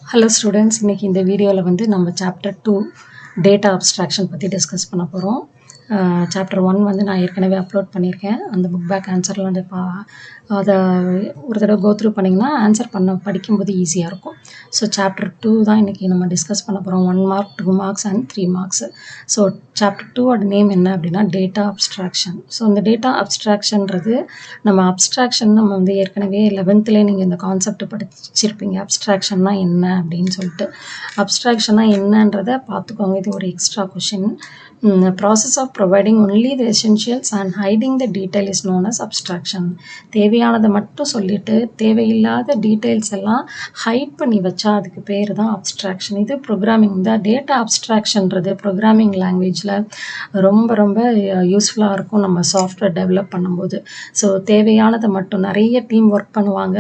Hello students, இன்னைக்கு இந்த வீடியோல வந்து நம்ம chapter 2 data abstraction பத்தி டிஸ்கஸ் பண்ண போறோம். chapter 1 வந்து நான் ஏற்கனவே அப்லோட் பண்ணியிருக்கேன். அந்த புக் பேக் ஆன்சர்லாம் வந்து அதை ஒரு தடவை கோ த்ரூ பண்ணிங்கன்னா ஆன்சர் படிக்கும்போது ஈஸியாக இருக்கும். ஸோ சாப்டர் 2 தான் இன்றைக்கி நம்ம டிஸ்கஸ் பண்ண போகிறோம். 1 mark 2 marks and 3 marks. So chapter 2 name என்ன அப்படின்னா டேட்டா அப்ஸ்ட்ராக்ஷன். ஸோ இந்த டேட்டா அப்ஸ்ட்ராக்ஷன்றது நம்ம நம்ம வந்து ஏற்கனவே 11th நீங்கள் இந்த கான்செப்ட் படிச்சிருப்பீங்க. அப்ஸ்ட்ராக்ஷன்னா என்ன அப்படின்னு சொல்லிட்டு. அப்ஸ்ட்ராக்ஷன்னா என்னன்றதை பார்த்துக்கோங்க. இது ஒரு extra question. Process of providing only the essentials and hiding the detail is known as abstraction. தேவையானதை மட்டும் சொல்லிட்டு தேவையில்லாத டீட்டெயில்ஸ் எல்லாம் ஹைட் பண்ணி வச்சா அதுக்கு பேர் தான் அப்ஸ்ட்ராக்ஷன். இது ப்ரோக்ராமிங் தான். டேட்டா அப்ஸ்ட்ராக்ஷன்றது ப்ரோக்ராமிங் லாங்குவேஜில் ரொம்ப ரொம்ப யூஸ்ஃபுல்லாக இருக்கும் நம்ம சாஃப்ட்வேர் டெவலப் பண்ணும்போது. ஸோ தேவையானதை மட்டும் நிறைய டீம் ஒர்க் பண்ணுவாங்க.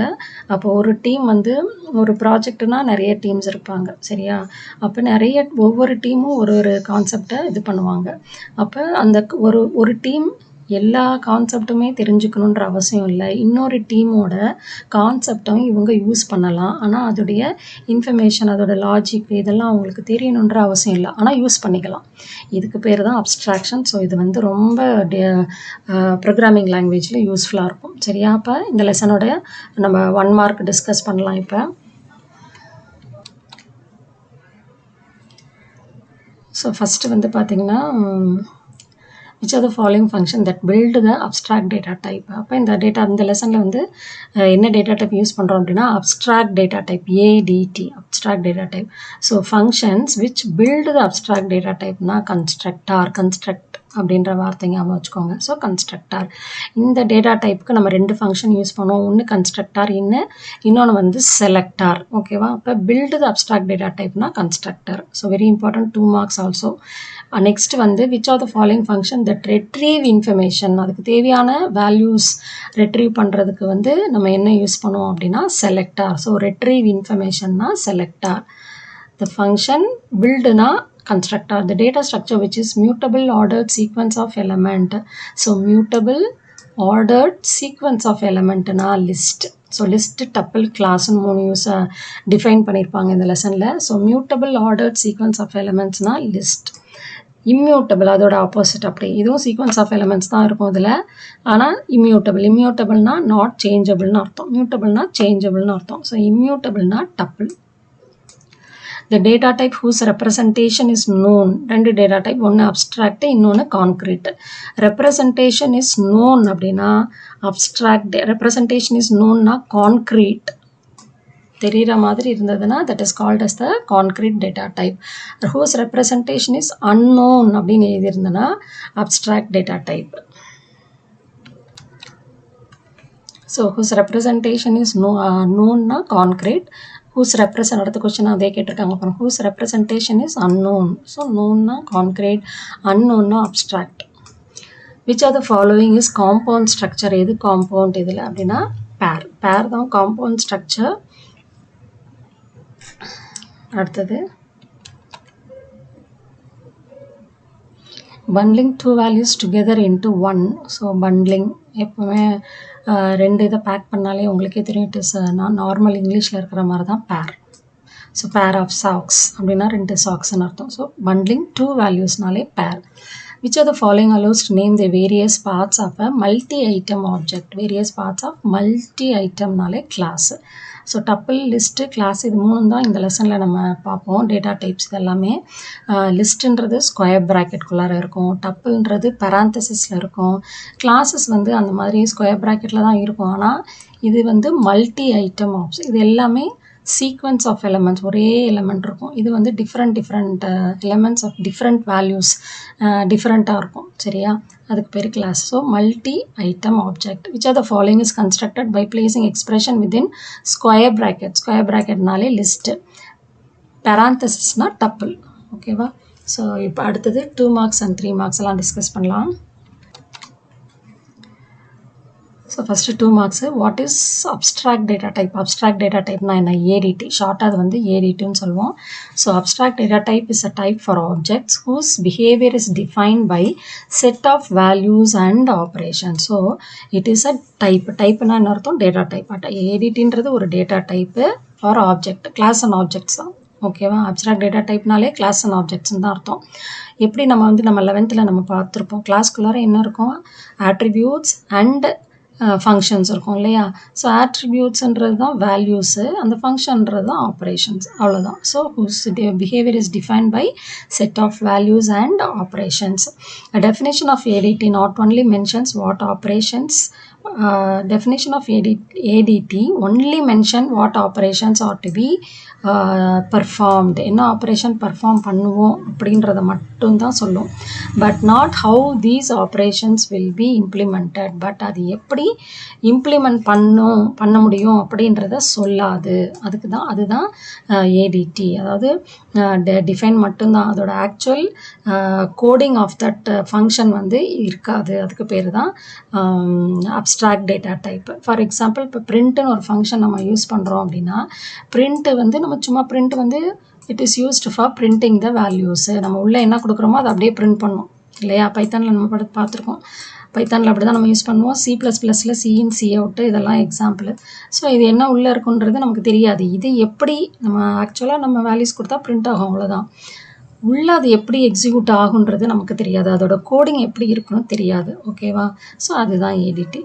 அப்போ ஒரு டீம் வந்து ஒரு ப்ராஜெக்ட்னா நிறைய டீம்ஸ் இருப்பாங்க, சரியா? அப்போ ஒவ்வொரு டீமும் ஒரு கான்செப்டை இது பண்ணுவாங்க. அப்போ அந்த ஒரு டீம் எல்லா கான்செப்டுமே தெரிஞ்சுக்கணுன்ற அவசியம் இல்லை. இன்னொரு டீமோட கான்செப்டும் இவங்க யூஸ் பண்ணலாம். ஆனால் அதோடைய இன்ஃபர்மேஷன், அதோட லாஜிக் இதெல்லாம் அவங்களுக்கு தெரியணுன்ற அவசியம் இல்லை, ஆனால் யூஸ் பண்ணிக்கலாம். இதுக்கு பேர் தான் அப்ஸ்ட்ராக்ஷன். ஸோ இது வந்து ரொம்ப ப்ரோக்ராமிங் லாங்குவேஜில் யூஸ்ஃபுல்லாக இருக்கும், சரியா? அப்போ இந்த லெசனோட நம்ம 1 மார்க் டிஸ்கஸ் பண்ணலாம். இப்போ ஸோ ஃபஸ்ட்டு வந்து பார்த்திங்கன்னா which are the following function that build the abstract data type. அப்போ இந்த லெசனில் வந்து என்ன டேட்டா டைப் யூஸ் பண்ணுறோம் அப்படின்னா abstract data type, ADT, abstract data type. So functions which build the abstract data typeனா construct அப்படின்ற வார்த்தை ஞாபகம் வச்சுக்கோங்க. So constructor. இந்த டேட்டா டைப்புக்கு நம்ம 2 ஃபங்க்ஷன் யூஸ் பண்ணுவோம். ஒன்று கன்ஸ்ட்ரக்டார், இன்னொன்று வந்து செலக்டார், ஓகேவா? அப்போ பில்டு த அப்ஸ்ட்ராக்ட் டேட்டா டைப்னா constructor. So very important, 2 marks also. Next வந்து which are the following function that retrieve information. அதுக்கு தேவையான வேல்யூஸ் ரெட்ரீவ் பண்ணுறதுக்கு வந்து நம்ம என்ன யூஸ் பண்ணுவோம் அப்படின்னா செலக்டார். ஸோ ரெட்ரீவ் இன்ஃபர்மேஷன்னா செலக்டார். த ஃபங்க்ஷன் பில்டுனா constructor. The data structure which is mutable ordered sequence of element. So mutable ordered sequence of element na list. So list, tuple, class and 3 use define பண்ணிருப்பாங்க இந்த லெசன்ல. So mutable ordered sequence of elements na list. Immutable அதோட opposite. அப்படி இதுவும் sequence of elements தான் இருக்கும் இதில், ஆனால் இம்மியூட்டபிள்னா not சேஞ்சபிள்னு அர்த்தம், மியூட்டபிள்னா சேஞ்சபிள்னு அர்த்தம். ஸோ இம்மியூட்டபிள்னா tuple. The data type whose representation is known. 2 data type, ஒன்று abstract, இன்னொன்று concrete. Representation is known அப்படின்னா abstract, representation is knownனா concrete. தெரிகிற மாதிரி இருந்ததுன்னா that is called as the concrete data type. Whose representation is unknown அப்படின்னு எழுதியிருந்தனா abstract data type. So whose representation is knownனா concrete. whose represent அடுத்த கொஸ்டின் அதே கேட்டிருக்காங்க. அப்புறம் whose representation is unknown. So knownனா concrete, unknownனா abstract. which are the following is compound structure. எது compound இதில் அப்படின்னா pair தான் compound structure. அடுத்தது bundling 2 values together into 1. So bundling எப்பவுமே 2 இதை பேக் பண்ணாலே உங்களுக்கே தெரியும். இட் இஸ் நார்மல் இங்கிலீஷில் இருக்கிற மாதிரி தான் பேர். ஸோ பேர் ஆஃப் சாக்ஸ் அப்படின்னா 2 சாக்ஸ்ன்னு அர்த்தம். ஸோ பண்ட்லிங் 2 வேல்யூஸ்னாலே pair. Which are the following allows to name the various parts of a multi item object. Various parts of multi ஐட்டம்னாலே class. So tuple, list, class இது 3 தான் இந்த லெசனில் நம்ம பார்ப்போம். டேட்டா டைப்ஸ் இதெல்லாமே. லிஸ்ட்டுன்றது ஸ்கொயர் ப்ராக்கெட்குள்ளார இருக்கும், டப்பிள்ன்றது பராந்தசிஸில் இருக்கும், கிளாஸஸ் வந்து அந்த மாதிரி ஸ்கொயர் ப்ராக்கெட்டில் தான் இருக்கும். ஆனால் இது வந்து மல்டி ஐட்டம் ஆப்ஸ். இது எல்லாமே சீக்வன்ஸ் ஆஃப் எலமெண்ட்ஸ், ஒரே எலமெண்ட் இருக்கும். இது வந்து different elements of different values டிஃப்ரெண்ட்டாக இருக்கும், சரியா? அதுக்கு பேர் class. So multi item object. Which are the following is constructed by placing expression within square bracket. Square ப்ராக்கெட்னாலே லிஸ்ட்டு, பேராந்தசிஸ்னா டப்பிள், ஓகேவா? ஸோ இப்போ அடுத்தது 2 மார்க்ஸ் அண்ட் 3 மார்க்ஸ் எல்லாம் டிஸ்கஸ் பண்ணலாம். So first 2 marks, what is abstract data type? Abstract data type na enna? ADT. Short அது வந்து ADT ன்னு சொல்லுவோம். So abstract data type is a type for objects whose behavior is defined by set of values and operations. So it is a type. Type na என்ன அர்த்தம்? Data type. ADT ன்றது ஒரு data type for object. Class and objects தான். ஓகேவா? Abstract data டைப்னாலே class and ஆப்ஜெக்ட்ஸ்ன்னு தான் அர்த்தம். எப்படி நம்ம 11th நம்ம பார்த்துருப்போம், கிளாஸ்குள்ளார என்ன இருக்கும்? ஆட்ரிபியூட்ஸ் அண்ட் ஃபங்க்ஷன்ஸ் இருக்கும் இல்லையா? ஸோ ஆட்ரிபியூட்ஸ்ன்றது தான் வேல்யூஸு, அந்த ஃபங்க்ஷன்றது தான் ஆப்ரேஷன்ஸ், அவ்வளோதான். So behaviour is defined by set of values and operations. Definition of ADT not only mentions what operations. Definition of ADT only mention what operations are to be performed. என்ன operation perform பண்ணுவோம் அப்படின்றத மட்டும்தான் சொல்லும். But not how these operations will be implemented. But அது எப்படி implement பண்ண முடியும் அப்படின்றத சொல்லாது. அதுதான் ADT. அதாவது டிஃபைன் மட்டும்தான், அதோட actual coding of that function வந்து இருக்காது. அதுக்கு பேர் தான் abstract data type. For example, இப்போ பிரிண்ட்னு ஒரு ஃபங்க்ஷன் நம்ம யூஸ் பண்ணுறோம் அப்படின்னா, பிரிண்ட் வந்து நம்ம சும்மா பிரிண்ட் வந்து it is used for printing the values. நம்ம உள்ளே என்ன கொடுக்குறோமோ அதை அப்படியே பிரிண்ட் பண்ணோம் இல்லையா? பைத்தானில் நம்ம பார்த்துருக்கோம். பைத்தானில் அப்படி தான் நம்ம யூஸ் பண்ணுவோம். C++ல் C-in C-out இதெல்லாம் எக்ஸாம்பிள். ஸோ இது என்ன உள்ளே இருக்குன்றது நமக்கு தெரியாது. இது எப்படி நம்ம ஆக்சுவலாக நம்ம வேல்யூஸ் கொடுத்தா பிரிண்ட் ஆகும், அவ்வளோதான். உள்ளே அது எப்படி எக்ஸிக்யூட் ஆகுன்றது நமக்கு தெரியாது, அதோட கோடிங் எப்படி இருக்குன்னு தெரியாது. ஓகேவா? ஸோ அதுதான் ADT.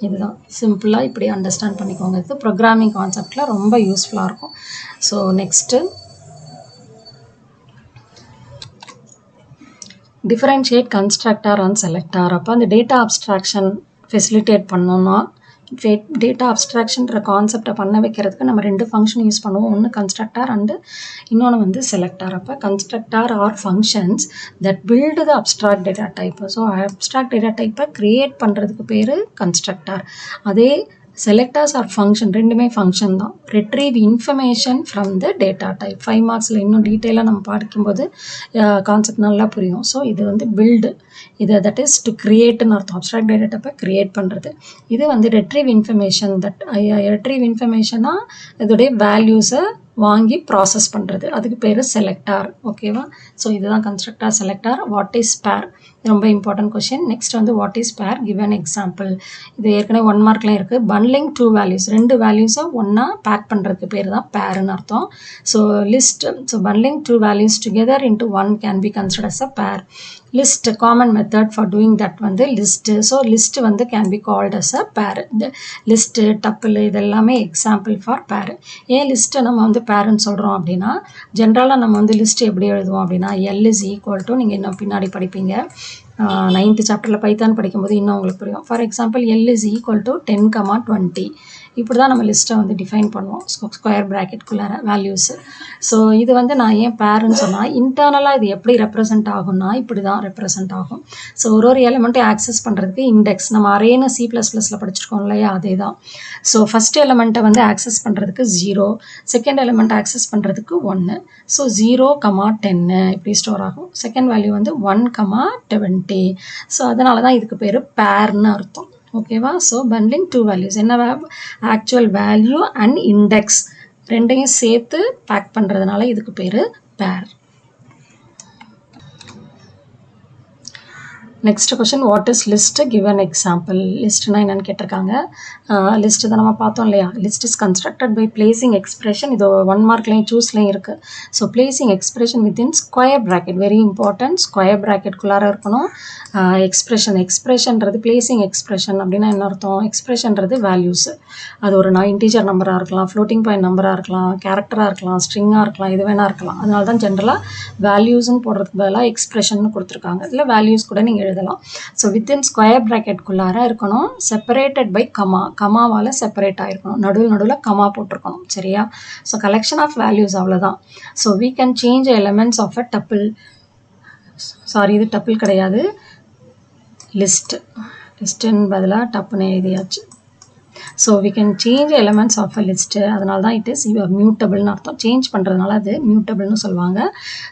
இதுதான் சிம்பிளாக இப்படி அண்டர்ஸ்டாண்ட் பண்ணிக்கோங்க. இது ப்ரோக்ராமிங் கான்செப்டில் ரொம்ப யூஸ்ஃபுல்லாக இருக்கும். So next differentiate constructor and selector. அப்போ அந்த டேட்டா அப்ஸ்ட்ராக்ஷன் ஃபெசிலிட்டேட் பண்ணோன்னா, டேட்டா அப்ஸ்ட்ராக்ஷன்ற கான்செப்டை பண்ண வைக்கிறதுக்கு நம்ம 2 ஃபங்க்ஷன் யூஸ் பண்ணுவோம். ஒன்று கன்ஸ்ட்ரக்டர் அண்டு இன்னொன்று வந்து செலக்டர். அப்போ constructor are functions that build the abstract data type. So abstract data டைப்பை க்ரியேட் பண்ணுறதுக்கு பேர் கன்ஸ்ட்ரக்டர். அதே செலக்டர்ஸ் ஆர் ஃபங்க்ஷன், ரெண்டுமே ஃபங்க்ஷன் தான். Retrieve information from the data type. 5 மார்க்ஸில் இன்னும் டீட்டெயிலாக நம்ம படிக்கும்போது கான்செப்ட் நல்லா புரியும். ஸோ இது வந்து பில்டு, இது தட் இஸ் டு கிரியேட்னு அர்த்தம். அப்ஸ்ட்ராக்ட் டேட்டா டைப்பை கிரியேட் பண்ணுறது. இது வந்து ரிட்ரீவ் இன்ஃபர்மேஷன். ரிட்ரீவ் இன்ஃபர்மேஷனா இதோடைய வேல்யூஸை வாங்கி ப்ராசஸ் பண்ணுறது, அதுக்கு பேர் செலக்டார். ஓகேவா? ஸோ இதுதான் கன்ஸ்ட்ரக்டர், செலக்டார். வாட் இஸ் பேர்? ரொம்ப இம்பார்ட்டன்ட் கொஷின். நெக்ஸ்ட் வந்து வாட் இஸ் பேர்? Give an example. இது ஏற்கனவே 1 மார்க்லாம் இருக்குது. பண்ட்லிங் 2 வேல்யூஸ், 2 வேல்யூஸை ஒன்றா பேக் பண்ணுறதுக்கு பேர் தான் பேருன்னு அர்த்தம். So list, so bundling 2 values together into 1 can be considered as a pair. List, common method for doing that வந்து லிஸ்ட்டு. ஸோ லிஸ்ட் வந்து can be called as a pair. இந்த லிஸ்ட்டு, டப்பிள் இதெல்லாமே example for pair. ஏன் லிஸ்ட்டை நம்ம வந்து பேருன்னு சொல்கிறோம் அப்படின்னா, ஜென்ரலாக நம்ம வந்து லிஸ்ட் எப்படி எழுதுவோம் அப்படின்னா, L is equal to, நீங்கள் இன்னும் பின்னாடி படிப்பீங்க 9th சாப்டரில் பைத்தான் படிக்கும்போது இன்னும் உங்களுக்கு புரியும். For example, L is equal to 10, 20. இப்படி தான் நம்ம லிஸ்ட்டை வந்து டிஃபைன் பண்ணுவோம், ஸ்கொயர் ப்ராக்கெட்குள்ளார வேல்யூஸு. ஸோ இது வந்து நான் ஏன் பேருன்னு சொன்னால், இன்டர்னலாக இது எப்படி ரெப்ரசென்ட் ஆகும்னா இப்படி தான் ரெப்ரசென்ட் ஆகும். ஸோ ஒரு எலிமெண்ட்டை ஆக்சஸ் பண்ணுறதுக்கு இண்டெக்ஸ், நம்ம அரேன்னு C++ல் படிச்சிருக்கோம் இல்லையா, அதே தான். ஸோ ஃபஸ்ட் எலிமெண்ட்டை வந்து ஆக்சஸ் பண்ணுறதுக்கு 0, செகண்ட் எலிமெண்ட் ஆக்சஸ் பண்ணுறதுக்கு 1. ஸோ 0, 10 இப்படி ஸ்டோர் ஆகும். செகண்ட் வேல்யூ வந்து 1, 20. ஸோ அதனால தான் இதுக்கு பேர் பேர்னு அர்த்தம். ஓகேவா? ஸோ பண்ட்லிங் 2 வேல்யூஸ், என்ன ஆக்சுவல் வேல்யூ அண்ட் இண்டெக்ஸ் ரெண்டையும் சேர்த்து பேக் பண்ணுறதுனால இதுக்கு பேர் pair. Next question, what is list? Give an example. லிஸ்ட்னா என்னன்னு கேட்டிருக்காங்க. லிஸ்ட் தான் நம்ம பார்த்தோம் இல்லையா. List is constructed by placing expression. இது 1 மார்க்லையும் சூஸ்லையும் இருக்குது. So placing expression within square bracket, very important. Square ப்ராக்கெட்குள்ளார இருக்கணும். எக்ஸ்பிரஷன்றது பிளேசிங் எக்ஸ்பிரஷன் அப்படின்னா என்ன அர்த்தம்? எக்ஸ்பிரஷன்றது வேல்யூஸு, அது ஒரு இன்டீஜர் நம்பராக இருக்கலாம், ஃப்ளோட்டிங் பாயிண்ட் நம்பராக இருக்கலாம், கேரக்டராக இருக்கலாம், ஸ்ட்ரிங்காக இருக்கலாம், இது வேணா இருக்கலாம். அதனால தான் ஜென்ரலாக வேல்யூஸ்ன்னு போடுறதுக்கு பதிலாக எக்ஸ்பிரஷன் கொடுத்துருக்காங்க. இதில் வேல்யூஸ் கூட நீங்கள் எழுதலாம். ஸோ வித்தின் ஸ்கொயர் ப்ராக்கெட்குள்ளார இருக்கணும். செப்பரேட்டட் பை கமா, கமாவால் செப்பரேட் ஆகிருக்கணும். நடுவில் கமா போட்டிருக்கணும். சரியா? ஸோ கலெக்ஷன் ஆஃப் வேல்யூஸ், அவ்வளோதான். So we can change elements of a tuple. Sorry, இது டப்பிள் கிடையாது, லிஸ்ட்டுன்னு பதிலாக டப்புன்னு எழுதியாச்சு. So we can change elements of a list. அதனால தான் it is mutable அர்த்தம். சேஞ்ச் பண்ணுறதுனால அது மியூட்டபிள்னு சொல்லுவாங்க.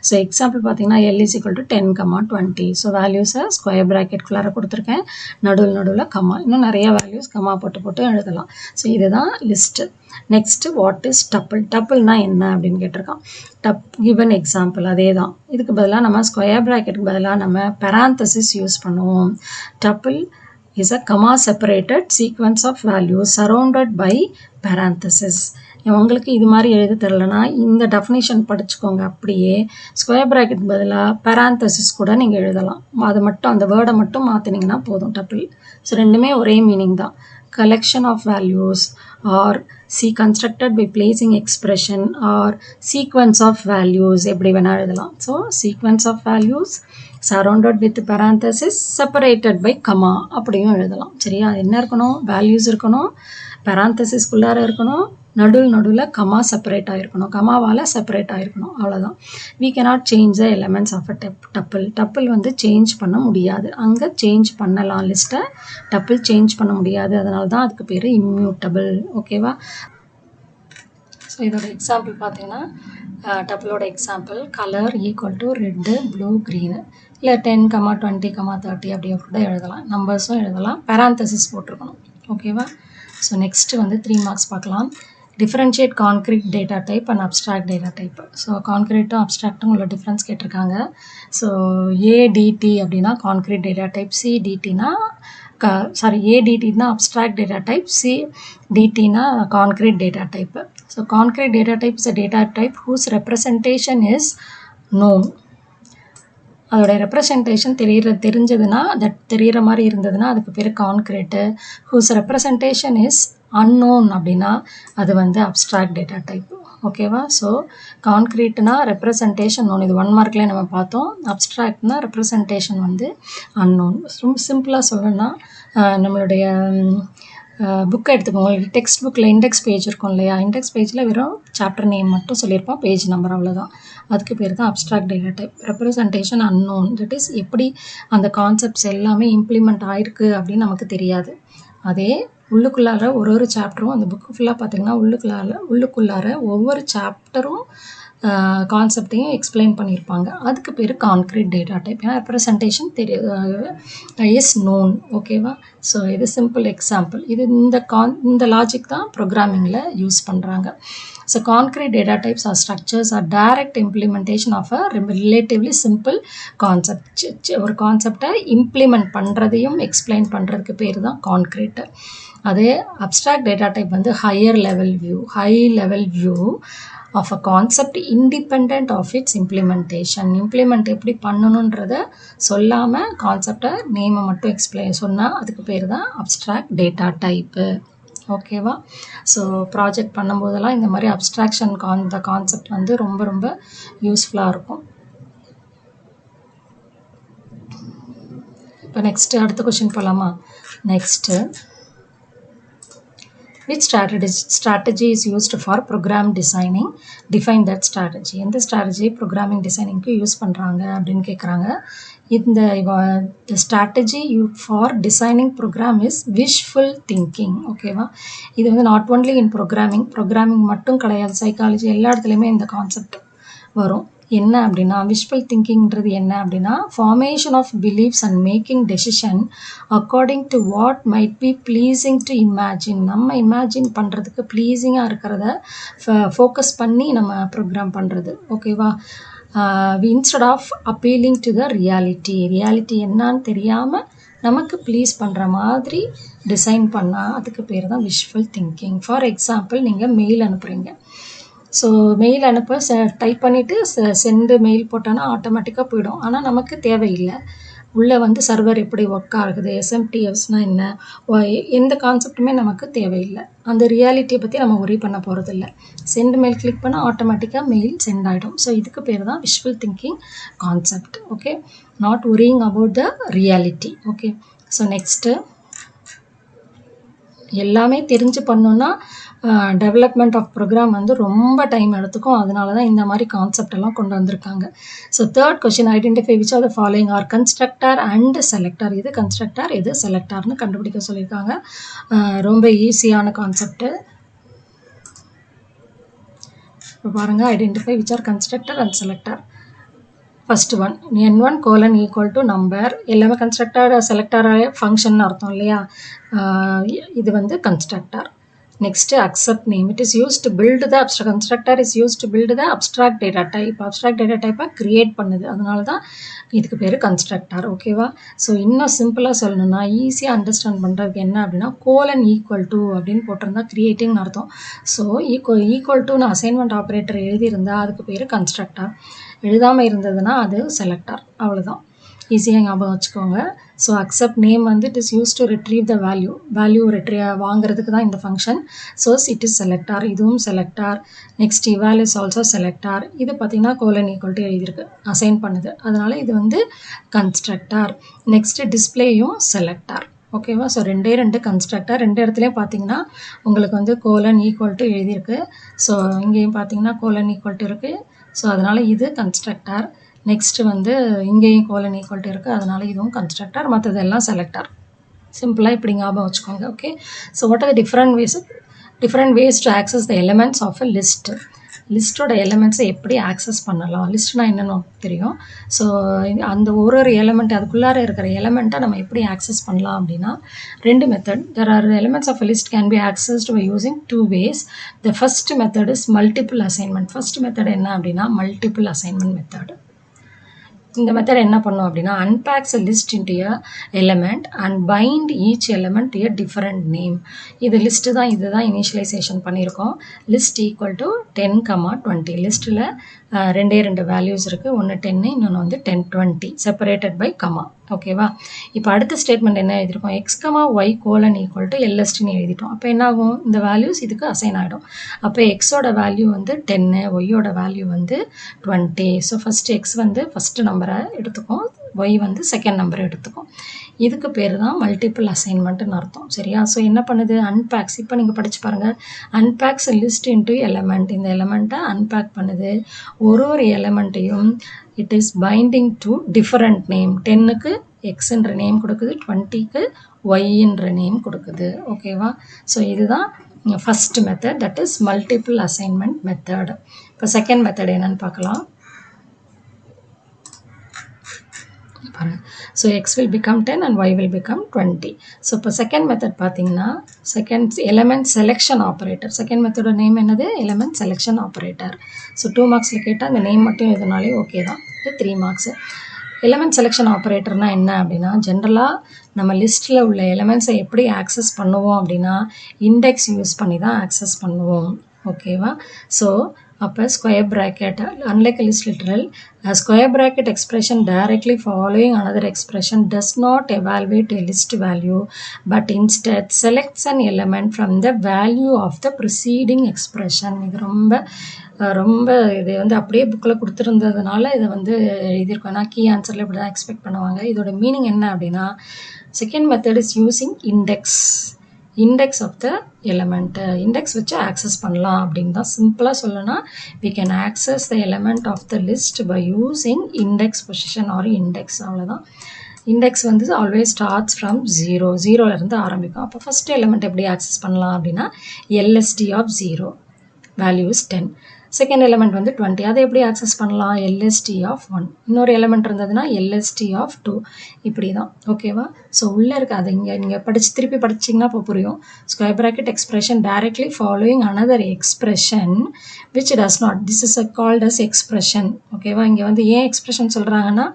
ஸோ எக்ஸாம்பிள் பார்த்தீங்கன்னா L is equal to 10, 20. So வேல்யூஸை ஸ்கொயர் ப்ராக்கெட்குள்ளார கொடுத்துருக்கேன், நடுவில் கமா, இன்னும் நிறைய வேல்யூஸ் கமா போட்டு எழுதலாம். ஸோ இதுதான் list. Next what is tuple? டப்பிள்னா என்ன அப்படின்னு கேட்டிருக்கான். கிவன் எக்ஸாம்பிள் அதே தான். இதுக்கு பதிலாக நம்ம ஸ்கொயர் ப்ராக்கெட்டுக்கு பதிலாக நம்ம parenthesis யூஸ் பண்ணுவோம். Tuple is a comma separated sequence of values surrounded by parenthesis. உங்களுக்கு இது மாதிரி எழுத தெரியலனா இந்த டெஃபினேஷன் படிச்சுக்கோங்க. அப்படியே ஸ்கொயர் ப்ராக்கெட் பதிலாக parenthesis கூட நீங்கள் எழுதலாம். அது மட்டும் அந்த வேர்டை மட்டும் மாற்றினீங்கன்னா போதும் டப்பிள். ஸோ ரெண்டுமே ஒரே மீனிங் தான். collection of values or constructed by placing expression or sequence of values எப்படி வேணா எழுதலாம். So sequence of values surrounded with parenthesis separated by comma அப்படியும் எழுதலாம். சரியா? என்ன இருக்கணும்? வேல்யூஸ் இருக்கணும், parenthesisக்குள்ளார இருக்கணும், நடுவில் கமா செப்பரேட் ஆகிருக்கணும், கமாவால் செப்பரேட் ஆகிருக்கணும். அவ்வளோதான். we cannot change the elements of a tuple. Tuple வந்து சேஞ்ச் பண்ண முடியாது. அங்கே சேஞ்ச் பண்ணலாம் லிஸ்ட்டை, டப்பிள் சேஞ்ச் பண்ண முடியாது. அதனால தான் அதுக்கு பேர் இம்மியூட்டபிள். ஓகேவா? ஸோ இதோட எக்ஸாம்பிள் பார்த்தீங்கன்னா டப்பிளோட example colour equal to red, blue, green. இல்லை 10, 20, 30 அப்படியே கூட எழுதலாம். நம்பர்ஸும் எழுதலாம், parenthesis போட்டிருக்கணும். ஓகேவா? ஸோ நெக்ஸ்ட்டு வந்து 3 மார்க்ஸ் பார்க்கலாம். Differentiate concrete data type and abstract data type. So கான்க்ரீட்டும் அப்ஸ்ட்ராக்டும் உள்ள டிஃப்ரென்ஸ் கேட்டிருக்காங்க. ஸோ ஏடிடி அப்படின்னா கான்க்ரீட் டேட்டா டைப், சிடிடினா ஏடிடினா அப்ஸ்ட்ராக்ட் டேட்டா டைப், சிடிடினா concrete data type. So concrete data type is a data type whose representation is known. அதோட representation தெரிஞ்சதுன்னா, தெரிகிற மாதிரி இருந்ததுன்னா அதுக்கு பேர் concrete. Whose representation is unknown அப்படின்னா அது வந்து அப்ஸ்ட்ராக்ட் டேட்டா டைப். ஓகேவா? ஸோ கான்க்ரீட்னா ரெப்ரசன்டேஷன் known, இது 1 மார்க்லேயே நம்ம பார்த்தோம். அப்ஸ்ட்ராக்ட்னா ரெப்ரசன்டேஷன் வந்து unknown. ரொம்ப சிம்பிளாக சொல்லணும்னா நம்மளுடைய புக்கை எடுத்துக்கோங்க. டெக்ஸ்ட் புக்கில் இண்டெக்ஸ் பேஜ் இருக்கும் இல்லையா? இண்டெக்ஸ் பேஜில் வெறும் சாப்டர் நேம் மட்டும் சொல்லியிருப்போம், பேஜ் நம்பர், அவ்வளோதான். அதுக்கு பேர் தான் abstract data type. Representation unknown, that is எப்படி அந்த கான்செப்ட்ஸ் எல்லாமே இம்ப்ளிமெண்ட் ஆகிருக்கு அப்படின்னு நமக்கு தெரியாது. அதே உள்ளுக்குள்ளார ஒரு சாப்டரும், அந்த புக்கு ஃபுல்லாக பார்த்திங்கன்னா உள்ளுக்குள்ளார ஒவ்வொரு சாப்டரும் கான்செப்டையும் எக்ஸ்பிளைன் பண்ணியிருப்பாங்க. அதுக்கு பேர் கான்க்ரீட் டேட்டா டைப். ஏன்னா ரெப்ரசன்டேஷன் இஸ் known. ஓகேவா? ஸோ இது சிம்பிள் எக்ஸாம்பிள். இது இந்த லாஜிக் தான் ப்ரோக்ராமிங்கில் யூஸ் பண்ணுறாங்க. So concrete data types are structures are direct implementation of a relatively simple concept. ஒரு கான்செப்டை இம்ப்ளிமெண்ட் பண்ணுறதையும் எக்ஸ்பிளைன் பண்ணுறதுக்கு பேர் தான் கான்க்ரீட்டு. அதே அப்ஸ்ட்ராக்ட் டேட்டா டைப் வந்து high level view of a concept independent of its implementation. Implement எப்படி பண்ணணுன்றத சொல்லாமல் கான்செப்டை நேமை மட்டும் எக்ஸ்பிளைன் சொன்னால் அதுக்கு பேர் தான் அப்ஸ்ட்ராக்ட் டேட்டா டைப்பு. ஓகேவா? ஸோ ப்ராஜெக்ட் பண்ணும்போதெல்லாம் இந்த மாதிரி அப்ஸ்ட்ராக்ஷன் இந்த கான்செப்ட் வந்து ரொம்ப ரொம்ப யூஸ்ஃபுல்லாக இருக்கும். இப்போ நெக்ஸ்ட்டு அடுத்த கொஷின் போகலாமா? Next, which strategy is used for program designing? Define that strategy. எந்த strategy programming designingக்கு யூஸ் பண்ணுறாங்க அப்படின்னு கேட்குறாங்க. இந்த strategy for designing program is wishful thinking. ஓகேவா? இது வந்து நாட் ஒன்லி இன் ப்ரோக்ராமிங் மட்டும் கிடையாது, சைக்காலஜி எல்லா இடத்துலையுமே இந்த கான்செப்ட் வரும். என்ன அப்படின்னா விஷுவல் திங்கிங்கிறது என்ன அப்படின்னா formation of beliefs and making decision according to what might be pleasing to imagine. நம்ம இமேஜின் பண்ணுறதுக்கு ப்ளீஸிங்காக இருக்கிறத ஃபோக்கஸ் பண்ணி நம்ம ப்ரோக்ராம் பண்ணுறது. ஓகேவா? Instead of appealing to the reality என்னான்னு தெரியாமல் நமக்கு ப்ளீஸ் பண்ணுற மாதிரி டிசைன் பண்ணால் அதுக்கு பேர் தான் விஷுவல் திங்கிங். ஃபார் எக்ஸாம்பிள், நீங்கள் மெயில் அனுப்புகிறீங்க. ஸோ மெயில் அனுப்ப டைப் பண்ணிவிட்டு சென்டு மெயில் போட்டோன்னா ஆட்டோமேட்டிக்காக போயிடும். ஆனால் நமக்கு தேவையில்லை. உள்ளே வந்து சர்வர் எப்படி ஒர்க் ஆகுது, SMTFஸ்னால் என்ன, எந்த கான்செப்ட்டுமே நமக்கு தேவையில்லை. அந்த ரியாலிட்டியை பற்றி நம்ம ஒரி பண்ண போகிறதில்ல. சென்ட் மெயில் கிளிக் பண்ணால் ஆட்டோமேட்டிக்காக மெயில் சென்ட் ஆகிடும். ஸோ இதுக்கு பேர் தான் visual thinking concept. Okay, not worrying about the reality. Okay, so next, எல்லாமே தெரிஞ்சு பண்ணோன்னா டெவலப்மெண்ட் ஆஃப் ப்ரோக்ராம் வந்து ரொம்ப டைம் எடுத்துக்கும். அதனால தான் இந்த மாதிரி கான்செப்ட் எல்லாம் கொண்டு வந்திருக்காங்க. So third question, identify which are the following are constructor and selector. இது கன்ஸ்ட்ரக்டர், இது செலக்டர்னு கண்டுபிடிக்க சொல்லியிருக்காங்க. ரொம்ப ஈஸியான கான்செப்ட். இப்போ பாருங்க, identify which are constructor and selector. First one, n1 colon equal to number. எல்லாமே கன்ஸ்ட்ரக்டர் செலக்டர் ஃபங்க்ஷன் அர்த்தம் இல்லையா? இது வந்து constructor. Next, accept name. It is use to build the abstract. Constructor is use to build the abstract data type. Abstract data டைப்பை create பண்ணுது, அதனால தான் இதுக்கு பேர் கன்ஸ்ட்ரக்டர். ஓகேவா? ஸோ இன்னும் சிம்பிளாக சொல்லணும்னா, ஈஸியாக அண்டர்ஸ்டாண்ட் பண்ணுறதுக்கு என்ன அப்படின்னா, கோலன் ஈக்குவல் டு அப்படின்னு போட்டிருந்தா கிரியேட்டிங்னு அர்த்தம். ஸோ ஈக்குவல் டுன்னு அசைன்மெண்ட் ஆப்ரேட்டர் எழுதியிருந்தா அதுக்கு பேர் கன்ஸ்ட்ரக்டர். எழுதாமல் இருந்ததுன்னா அது செலக்டர். அவ்வளோதான், ஈஸியாக ஞாபகம் வச்சுக்கோங்க. ஸோ அக்செப்ட் நேம் வந்து it is use to retrieve the value வாங்குறதுக்கு தான் இந்த function. So it is selector, இதுவும் செலக்டார். Next, eval is also selector. இது பார்த்தீங்கன்னா கோலன் ஈக்குவல் டு எழுதியிருக்கு, அசைன் பண்ணுது, அதனால இது வந்து கன்ஸ்ட்ரக்டார். நெக்ஸ்ட், டிஸ்பிளேயும் செலக்டார். ஓகேவா? ஸோ ரெண்டு கன்ஸ்ட்ரக்டர். ரெண்டு இடத்துலையும் பார்த்தீங்கன்னா உங்களுக்கு வந்து கோலன் ஈக்குவல் டு எழுதியிருக்கு. ஸோ இங்கேயும் பார்த்தீங்கன்னா கோலன் ஈக்குவல் டு இருக்குது. ஸோ அதனால் இது கன்ஸ்ட்ரக்டர். நெக்ஸ்ட்டு வந்து இங்கேயும் கோலன் ஈக்குவல் டு இருக்குது, அதனால் இதுவும் கன்ஸ்ட்ரக்டர். மற்றதெல்லாம் செலக்டர். சிம்பிளாக இப்படி ஞாபகம் வச்சுக்கோங்க. Okay. So what are the different ways to access the elements of a list. லிஸ்ட்டோட எலிமெண்ட்ஸை எப்படி ஆக்சஸ் பண்ணலாம்? லிஸ்ட்னா என்னென்னு தெரியும். ஸோ அந்த ஒரு எலிமெண்ட், அதுக்குள்ளார இருக்கிற எலிமெண்ட்டை நம்ம எப்படி ஆக்சஸ் பண்ணலாம் அப்படின்னா, ரெண்டு method. There are elements of a list can be accessed by using 2 ways. The first method is multiple assignment. First method என்ன அப்படின்னா மல்டிபிள் அசைன்மெண்ட் மெத்தட். இந்த மெத்தட் என்ன பண்ணும் அப்படின்னா, unpacks a list into a element and bind each element to a different name. இது list தான், இதுதான் initialization பண்ணியிருக்கோம். List equal to 10, 20. லிஸ்ட்டில் ரெண்டு வேல்யூஸ் இருக்குது, ஒன்று 10, இன்னொன்று வந்து 10, 20 செப்பரேட்டட் பை கமா. ஓகேவா? இப்போ அடுத்த ஸ்டேட்மெண்ட் என்ன எழுதியிருக்கோம், x, y colon equal to LSTன்னு எழுதிட்டோம். அப்போ என்ன ஆகும், இந்த வேல்யூஸ் இதுக்கு அசைன் ஆகிடும். அப்போ எக்ஸோட வேல்யூ வந்து 10, ஒய்யோட வேல்யூ வந்து 20. ஸோ ஃபஸ்ட்டு எக்ஸ் வந்து ஃபஸ்ட்டு நம்பரை எடுத்துக்கும், ஒய் வந்து செகண்ட் நம்பரை எடுத்துக்கும். இதுக்கு பேர் தான் மல்டிபிள் அசைன்மெண்ட்டுன்னு அர்த்தம். சரியா? ஸோ என்ன பண்ணுது, அன்பேக்ஸ். இப்போ நீங்கள் படித்து பாருங்கள், அன்பேக்ஸ் லிஸ்ட் இன்ட்டு எலமெண்ட். இந்த எலமெண்ட்டை அன்பேக் பண்ணுது. ஒரு எலமெண்ட்டையும் it is binding to different name. 10க்கு எக்ஸ்ன்ற நேம் கொடுக்குது, 20க்கு ஒய்ன்ற நேம் கொடுக்குது. ஓகேவா? ஸோ இதுதான் first method, that is multiple assignment method. இப்போ செகண்ட் மெத்தட் என்னன்னு பார்க்கலாம். So x will become 10 and y will become 20. So இப்போ செகண்ட் மெத்தட் பார்த்தீங்கன்னா, second element selection operator. Second மெத்தடோட நேம் என்னது, எலமெண்ட் செலெக்ஷன் ஆப்ரேட்டர். ஸோ 2 மார்க்ஸில் கேட்டால் அந்த நேம் மட்டும் எதுனாலே ஓகே தான். இது 3 மார்க்ஸு. எலமெண்ட் செலெக்ஷன் ஆப்ரேட்டர்னால் என்ன அப்படின்னா, ஜென்ரலாக நம்ம லிஸ்ட்டில் உள்ள எலமெண்ட்ஸை எப்படி ஆக்சஸ் பண்ணுவோம் அப்படின்னா, இண்டெக்ஸ் யூஸ் பண்ணி தான் ஆக்சஸ் பண்ணுவோம். ஓகேவா? ஸோ அப்போ square bracket, unlike a list literal, a square bracket expression directly following another expression does not evaluate a list value, but instead selects an element from the value of the preceding expression. இது ரொம்ப இது வந்து அப்படியே புக்கில் கொடுத்துருந்ததுனால இதை வந்து எழுதியிருக்கோம். ஏன்னா கீ ஆன்சரில் இப்படி தான் எக்ஸ்பெக்ட் பண்ணுவாங்க. இதோட மீனிங் என்ன அப்படின்னா, second method is using index of the element. Index வச்சு ஆக்சஸ் பண்ணலாம் அப்படின்னு தான் சிம்பிளாக சொல்லணும்னா, we can access the element of the list by using index position or index. அவ்வளோதான். இண்டெக்ஸ் வந்து ஆல்வேஸ் ஸ்டார்ட்ஸ் ஃப்ரம் 0லேருந்து ஆரம்பிக்கும். அப்போ ஃபஸ்ட் எலிமெண்ட் எப்படி ஆக்சஸ் பண்ணலாம் அப்படின்னா, LST of 0 value is 10. Second element வந்து 20. அதை எப்படி ஆக்சஸ் பண்ணலாம், LST ஆஃப் 1. இன்னொரு எலிமெண்ட் இருந்ததுன்னா LST ஆஃப் 2. இப்படி தான். ஓகேவா? ஸோ உள்ளே இருக்க அதை இங்கே நீங்கள் திருப்பி படிச்சிங்கன்னா இப்போ புரியும். Square bracket expression directly following another expression which does not, this is called as expression. ஓகேவா? இங்கே வந்து ஏன் எக்ஸ்பிரஷன் சொல்கிறாங்கன்னா,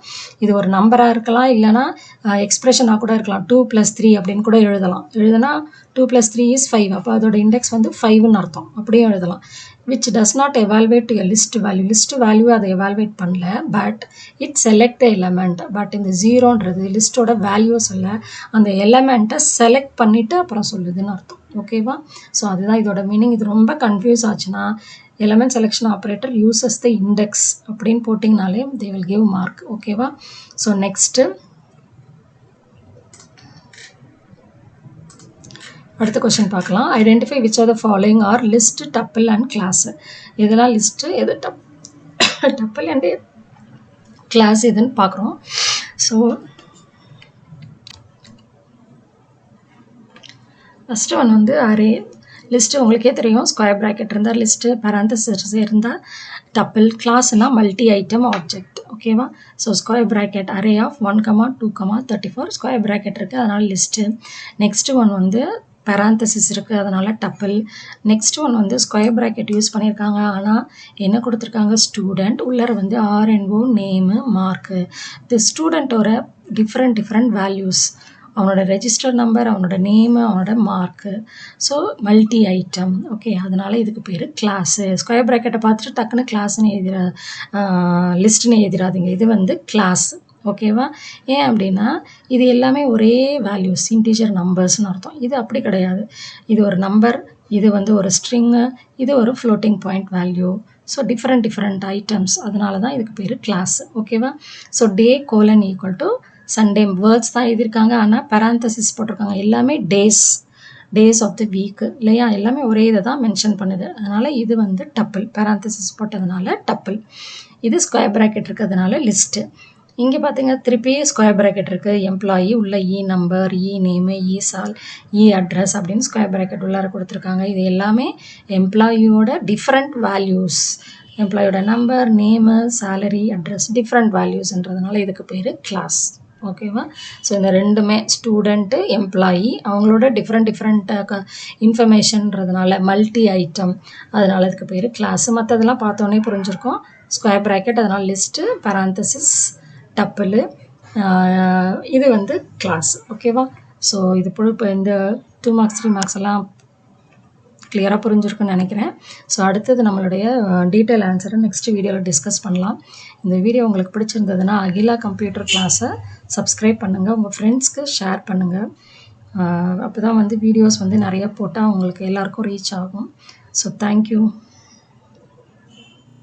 இது ஒரு நம்பராக இருக்கலாம், இல்லைனா எக்ஸ்பிரஷனாக கூட இருக்கலாம். 2 + 3 அப்படின்னு கூட எழுதுனா 2 + 3 is 5. அப்போ அதோட இண்டெக்ஸ் வந்து 5ன்னு அர்த்தம். அப்படியே எழுதலாம். which does not evaluate to a list value அதை evaluate பண்ணல, but it select the element. but இந்த 0ன்றது லிஸ்ட்டோட வேல்யூ சொல்ல, அந்த எலமெண்ட்டை செலக்ட் பண்ணிவிட்டு அப்புறம் சொல்லுதுன்னு அர்த்தம். ஓகேவா? ஸோ அதுதான் இதோட மீனிங். இது ரொம்ப கன்ஃபியூஸ் ஆச்சுன்னா, element selection operator uses the index அப்படின்னு போட்டிங்கனாலே they will give mark. ஓகேவா? ஸோ நெக்ஸ்ட்டு அடுத்த கொஸ்டின் பார்க்கலாம். Identify which are the following are list, tuple and class. இதெல்லாம் லிஸ்ட்டு, எது டப்பிள் அண்ட் கிளாஸ் எதுன்னு பார்க்குறோம். ஸோ ஃபஸ்ட்டு ஒன் வந்து அரே. லிஸ்ட்டு உங்களுக்கே தெரியும், ஸ்கொயர் ப்ராக்கெட் இருந்தால் லிஸ்ட்டு, பேராந்தசிஸ் இருந்தால் டப்பிள், கிளாஸ்னா மல்டி ஐட்டம் ஆப்ஜெக்ட். ஓகேவா? So square bracket array of 1, 2, 34 square bracket இருக்குது, அதனால் லிஸ்ட்டு. நெக்ஸ்ட் ஒன் வந்து பேராந்தசிஸ் இருக்குது, அதனால் டப்பிள். நெக்ஸ்ட் ஒன் வந்து ஸ்கொயர் ப்ராக்கெட் யூஸ் பண்ணியிருக்காங்க, ஆனால் என்ன கொடுத்துருக்காங்க, ஸ்டூடெண்ட். உள்ளர வந்து RNO, நேமு, மார்க்கு. இந்த ஸ்டூடெண்ட்டோட டிஃப்ரெண்ட் வேல்யூஸ், அவனோட ரெஜிஸ்டர் நம்பர், அவனோட நேமு, அவனோட mark. So multi item. Okay, அதனால் இதுக்கு பேர் கிளாஸு. ஸ்கொயர் ப்ராக்கெட்டை பார்த்துட்டு டக்குன்னு கிளாஸ்ன்னு லிஸ்ட்டுன்னு எழுதிடாதீங்க. இது வந்து கிளாஸ். ஓகேவா? ஏன் அப்படின்னா இது எல்லாமே ஒரே வேல்யூஸ், இன்டீஜர் நம்பர்ஸ்னு அர்த்தம். இது அப்படி கிடையாது. இது ஒரு நம்பர், இது வந்து ஒரு ஸ்ட்ரிங்கு, இது ஒரு floating point value. So different items, அதனால தான் இதுக்கு பேர் கிளாஸ். ஓகேவா? So day colon equal to Sunday. Words தான் எழுதியிருக்காங்க, ஆனால் பேராந்தசிஸ் போட்டிருக்காங்க. எல்லாமே டேஸ் ஆஃப் த வீக் இல்லையா? எல்லாமே ஒரே இதை தான் மென்ஷன் பண்ணுது. அதனால் இது வந்து டப்பிள், பேராந்தசிஸ் போட்டதுனால டப்பிள். இது ஸ்கொயர் ப்ராக்கெட் இருக்கிறதுனால லிஸ்ட்டு. இங்கே பார்த்தீங்க, திருப்பி ஸ்கொயர் ப்ராக்கெட் இருக்குது. எம்ப்ளாயி உள்ள இ நம்பர், இ name, E sal, E address அப்படின்னு ஸ்கொயர் ப்ராக்கெட் உள்ளார கொடுத்துருக்காங்க. இது எல்லாமே எம்ப்ளாயியோட டிஃப்ரெண்ட் வேல்யூஸ். எம்ப்ளாயோட number, name, salary, address different வேல்யூஸ்ன்றதுனால இதுக்கு பேர் கிளாஸ். ஓகேவா? ஸோ இந்த ரெண்டுமே ஸ்டூடெண்ட்டு, எம்ப்ளாயி, அவங்களோட டிஃப்ரெண்ட் இன்ஃபர்மேஷன்றதுனால மல்டி ஐட்டம், அதனால் இதுக்கு பேர் கிளாஸு. மற்றதெல்லாம் பார்த்தோன்னே புரிஞ்சிருக்கோம். ஸ்கொயர் ப்ராக்கெட், அதனால் லிஸ்ட்டு, பேராந்தசிஸ், டப்பிள், இது வந்து கிளாஸ். ஓகேவா? ஸோ இது இப்போ இந்த 2 மார்க்ஸ் 3 மார்க்ஸ் எல்லாம் கிளியராக புரிஞ்சிருக்குன்னு நினைக்கிறேன். ஸோ அடுத்தது நம்மளுடைய டீட்டெயில் ஆன்சரை நெக்ஸ்ட் வீடியோவில் டிஸ்கஸ் பண்ணலாம். இந்த வீடியோ உங்களுக்கு பிடிச்சிருந்ததுன்னா அகிலா கம்ப்யூட்டர் கிளாஸை சப்ஸ்கிரைப் பண்ணுங்கள், உங்கள் ஃப்ரெண்ட்ஸ்க்கு ஷேர் பண்ணுங்கள். அப்போ தான் வந்து வீடியோஸ் வந்து நிறைய போட்டால் உங்களுக்கு எல்லாருக்கும் ரீச் ஆகும். So thank you.